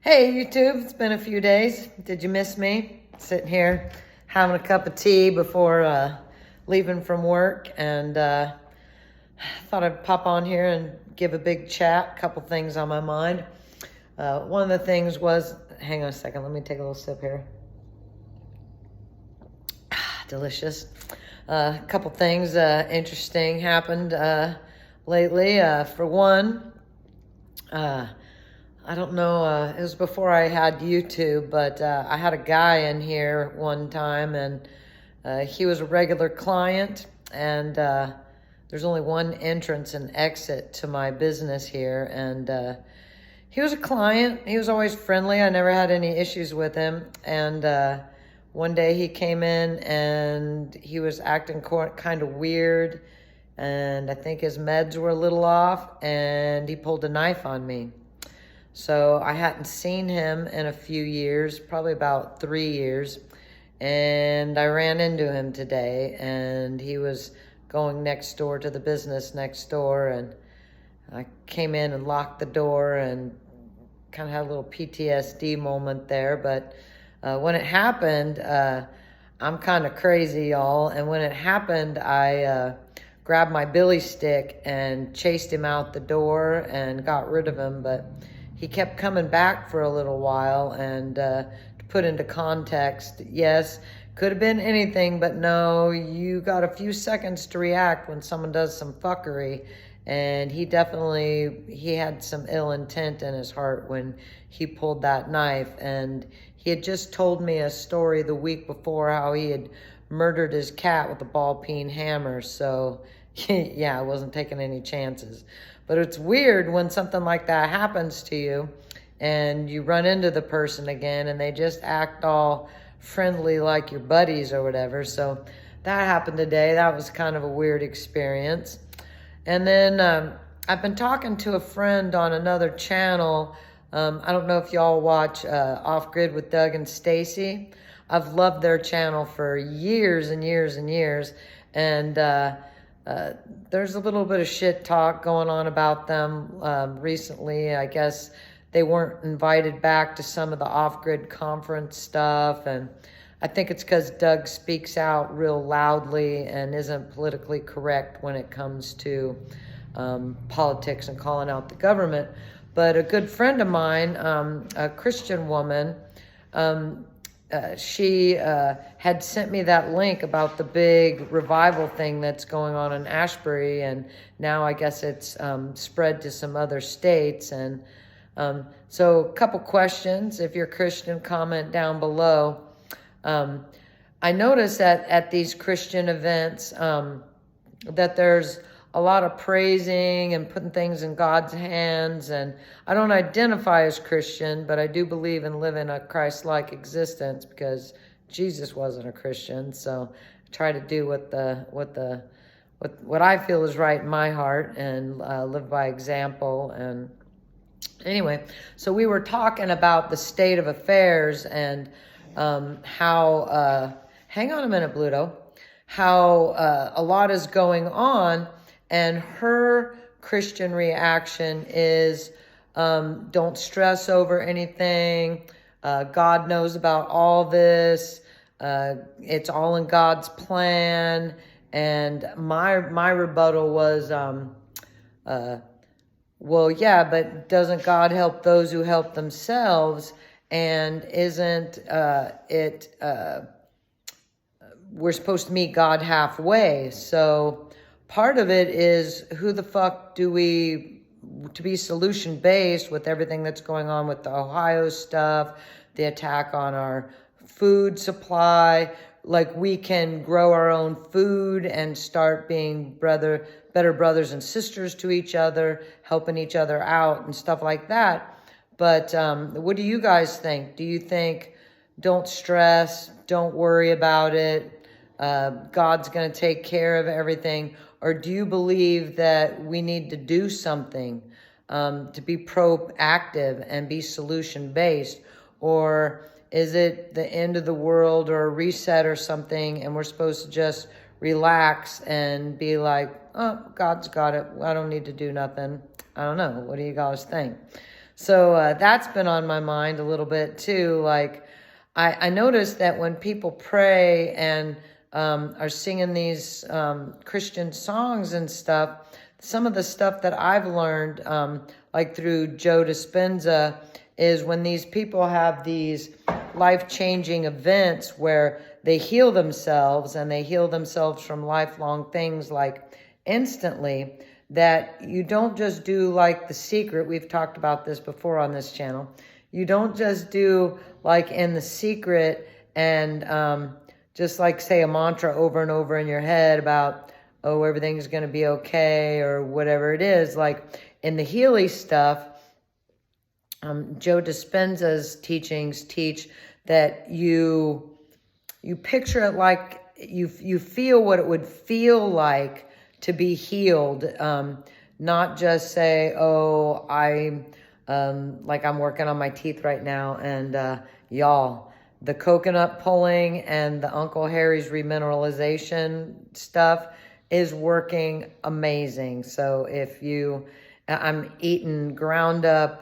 Hey YouTube, it's been a few days. Did you miss me? Sitting here having a cup of tea before leaving from work, and thought I'd pop on here and give a big chat. A couple things on my mind. One of the things was, hang on a second, let me take a little sip here. Delicious. A couple things interesting happened lately. For one, I don't know, it was before I had YouTube, but I had a guy in here one time, and he was a regular client, and there's only one entrance and exit to my business here, and he was a client. He was always friendly. I never had any issues with him, and one day he came in, and he was acting kind of weird, and I think his meds were a little off, and he pulled a knife on me. So I hadn't seen him in a few years, probably about 3 years. And I ran into him today, and he was going next door to the business next door. And I came in and locked the door and kind of had a little PTSD moment there. But when it happened, I'm kind of crazy, y'all. And when it happened, I grabbed my billy stick and chased him out the door and got rid of him. But he kept coming back for a little while, and to put into context, yes, could have been anything, but no, you got a few seconds to react when someone does some fuckery, and he had some ill intent in his heart when he pulled that knife. And he had just told me a story the week before how he had murdered his cat with a ball-peen hammer, so yeah, I wasn't taking any chances. But it's weird when something like that happens to you and you run into the person again and they just act all friendly like your buddies or whatever. So that happened today. That was kind of a weird experience. And then I've been talking to a friend on another channel. I don't know if y'all watch Off Grid with Doug and Stacy. I've loved their channel for years and years and years. And there's a little bit of shit talk going on about them recently. I guess they weren't invited back to some of the off-grid conference stuff, and I think it's because Doug speaks out real loudly and isn't politically correct when it comes to politics and calling out the government. But a good friend of mine, a Christian woman, she had sent me that link about the big revival thing that's going on in Ashbury, and now I guess it's spread to some other states. And so a couple questions. If you're Christian, comment down below. I noticed that at these Christian events that there's a lot of praising and putting things in God's hands. And I don't identify as Christian, but I do believe in living a Christ-like existence because Jesus wasn't a Christian. So I try to do what I feel is right in my heart and live by example. And anyway, so we were talking about the state of affairs and how, hang on a minute, Bluto, how a lot is going on. And her Christian reaction is, don't stress over anything. God knows about all this. It's all in God's plan. And my rebuttal was, well, yeah, but doesn't God help those who help themselves? And isn't we're supposed to meet God halfway. So part of it is, who the fuck do we, to be solution-based with everything that's going on with the Ohio stuff, the attack on our food supply, like we can grow our own food and start being better brothers and sisters to each other, helping each other out and stuff like that. But what do you guys think? Do you think don't stress, don't worry about it, God's going to take care of everything? Or do you believe that we need to do something to be proactive and be solution-based? Or is it the end of the world or a reset or something, and we're supposed to just relax and be like, oh, God's got it, I don't need to do nothing? I don't know. What do you guys think? So that's been on my mind a little bit too. Like, I noticed that when people pray and are singing these Christian songs and stuff, some of the stuff that I've learned, like through Joe Dispenza, is when these people have these life-changing events where they heal themselves and they heal themselves from lifelong things like instantly, that you don't just do like The Secret. We've talked about this before on this channel. You don't just do like in The Secret and just like say a mantra over and over in your head about, oh, everything's going to be okay or whatever it is. Like in the Healy stuff, Joe Dispenza's teachings teach that you picture it like you feel what it would feel like to be healed, not just say, oh, like I'm working on my teeth right now, and y'all, the coconut pulling and the Uncle Harry's remineralization stuff is working amazing. So I'm eating ground up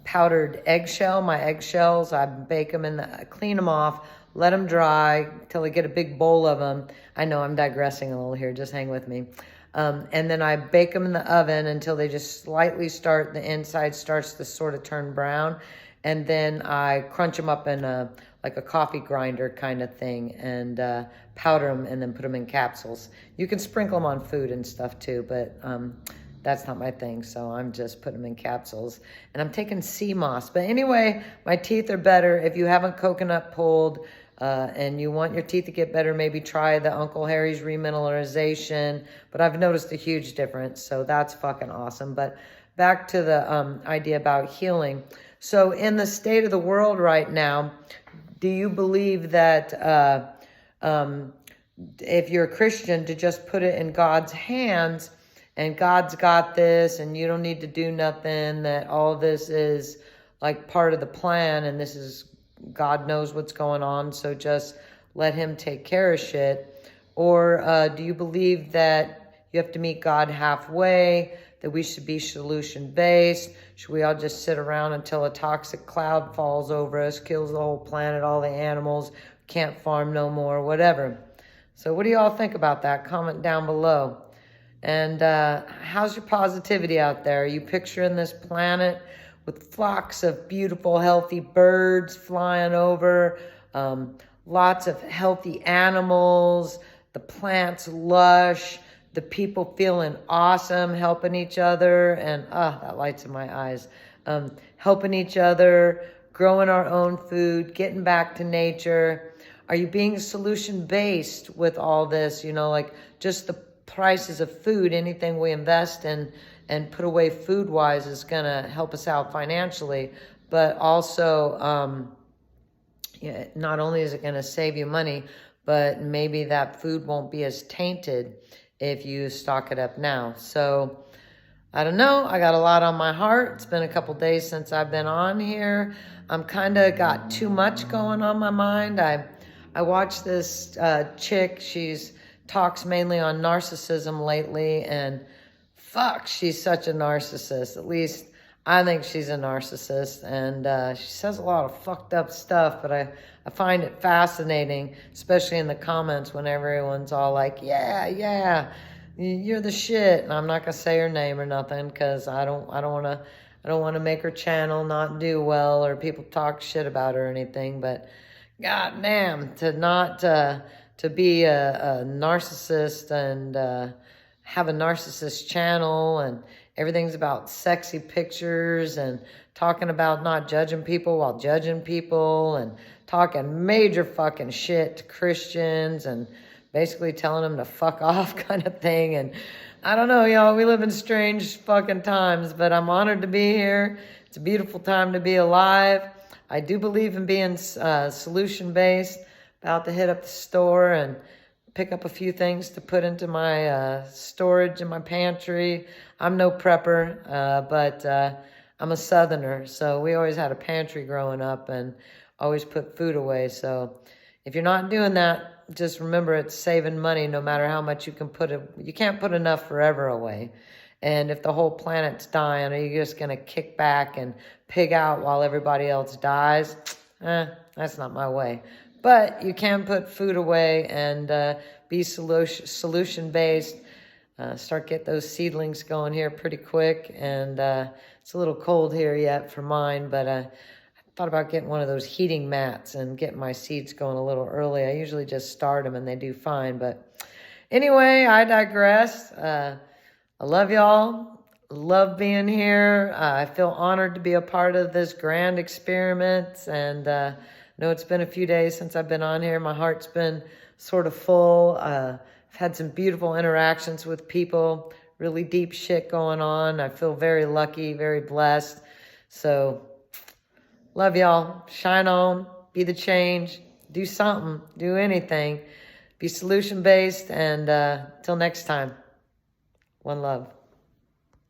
powdered eggshell. My eggshells, I bake them clean them off, let them dry till I get a big bowl of them. I know I'm digressing a little here, just hang with me. And then I bake them in the oven until they just slightly the inside starts to sort of turn brown. And then I crunch them up in like a coffee grinder kind of thing and powder them and then put them in capsules. You can sprinkle them on food and stuff too, but that's not my thing, so I'm just putting them in capsules. And I'm taking sea moss. But anyway, my teeth are better. If you haven't coconut pulled and you want your teeth to get better, maybe try the Uncle Harry's remineralization. But I've noticed a huge difference, so that's fucking awesome. But back to the idea about healing. So in the state of the world right now, do you believe that if you're a Christian, to just put it in God's hands and God's got this and you don't need to do nothing, that all this is like part of the plan and this is, God knows what's going on, so just let him take care of shit? Or do you believe that you have to meet God halfway, that we should be solution-based? Should we all just sit around until a toxic cloud falls over us, kills the whole planet, all the animals, can't farm no more, whatever? So what do you all think about that? Comment down below. And how's your positivity out there? Are you picturing this planet with flocks of beautiful, healthy birds flying over, lots of healthy animals, the plants lush, the people feeling awesome, helping each other, and that lights in my eyes, helping each other, growing our own food, getting back to nature? Are you being solution-based with all this? You know, like just the prices of food, anything we invest in and put away food-wise is going to help us out financially, but also not only is it going to save you money, but maybe that food won't be as tainted if you stock it up now. So I don't know. I got a lot on my heart. It's been a couple days since I've been on here. I'm kind of got too much going on my mind. I watched this chick. She's talks mainly on narcissism lately, and fuck, she's such a narcissist. At least I think she's a narcissist, and she says a lot of fucked up stuff, but I find it fascinating, especially in the comments when everyone's all like, yeah, you're the shit. And I'm not gonna say her name or nothing because I don't want to make her channel not do well or people talk shit about her or anything. But goddamn, to be a narcissist and have a narcissist channel and everything's about sexy pictures and talking about not judging people while judging people and talking major fucking shit to Christians and basically telling them to fuck off kind of thing. And I don't know, y'all, we live in strange fucking times, but I'm honored to be here. It's a beautiful time to be alive. I do believe in being solution-based. About to hit up the store and pick up a few things to put into my storage in my pantry. I'm no prepper, but I'm a Southerner, so we always had a pantry growing up and always put food away. So if you're not doing that, just remember it's saving money no matter how much you can put it. You can't put enough forever away. And if the whole planet's dying, are you just going to kick back and pig out while everybody else dies? That's not my way. But you can put food away and be solution-based. Start get those seedlings going here pretty quick. And it's a little cold here yet for mine, but I thought about getting one of those heating mats and getting my seeds going a little early. I usually just start them and they do fine. But anyway, I digress. I love y'all. Love being here. I feel honored to be a part of this grand experiment. And I know it's been a few days since I've been on here. My heart's been sort of full. I've had some beautiful interactions with people. Really deep shit going on. I feel very lucky, very blessed. So, love y'all. Shine on. Be the change. Do something. Do anything. Be solution-based. And till next time. One love.